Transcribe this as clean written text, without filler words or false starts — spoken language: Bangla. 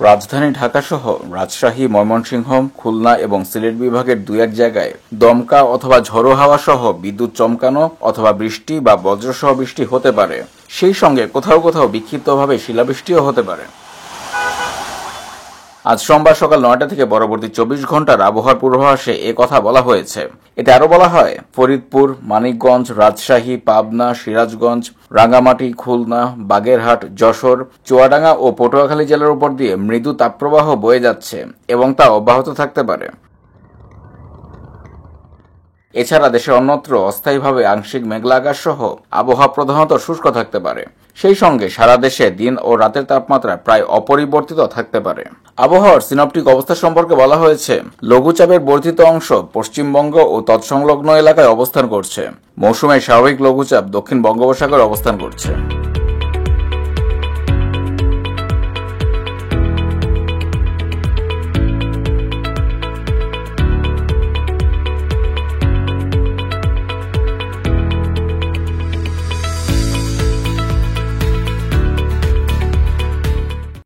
রাজধানী ঢাকাসহ রাজশাহী, ময়মনসিংহ, খুলনা এবং সিলেট বিভাগের দুই-এক জায়গায় দমকা অথবা ঝোড়ো হাওয়া সহ বিদ্যুৎ চমকানো অথবা বৃষ্টি বা বজ্রসহ বৃষ্টি হতে পারে। সেই সঙ্গে কোথাও কোথাও বিক্ষিপ্তভাবে শিলাবৃষ্টিও হতে পারে। আজ সোমবার সকাল ৯টা থেকে পরবর্তী ২৪ ঘন্টার আবহাওয়ার পূর্বাভাসে এ কথা বলা হয়েছে। এতে আরও বলা হয়, ফরিদপুর, মানিকগঞ্জ, রাজশাহী, পাবনা, সিরাজগঞ্জ, রাঙ্গামাটি, খুলনা, বাগেরহাট, যশোর, চুয়াডাঙ্গা ও পটুয়াখালী জেলার উপর দিয়ে মৃদু তাপপ্রবাহ বয়ে যাচ্ছে এবং তা অব্যাহত থাকতে পারে। এছাড়া দেশের অন্যত্র অস্থায়ীভাবে আংশিক মেঘলা আকাশ সহ আবহাওয়া প্রধানত শুষ্ক থাকতে পারে। সেই সঙ্গে সারা দেশে দিন ও রাতের তাপমাত্রা প্রায় অপরিবর্তিত থাকতে পারে। আবহাওয়ার সিনপটিক অবস্থা সম্পর্কে বলা হয়েছে, লঘুচাপের বর্ধিত অংশ পশ্চিমবঙ্গ ও তৎসংলগ্ন এলাকায় অবস্থান করছে। মৌসুমে স্বাভাবিক লঘুচাপ দক্ষিণ বঙ্গোপসাগরে অবস্থান করছে।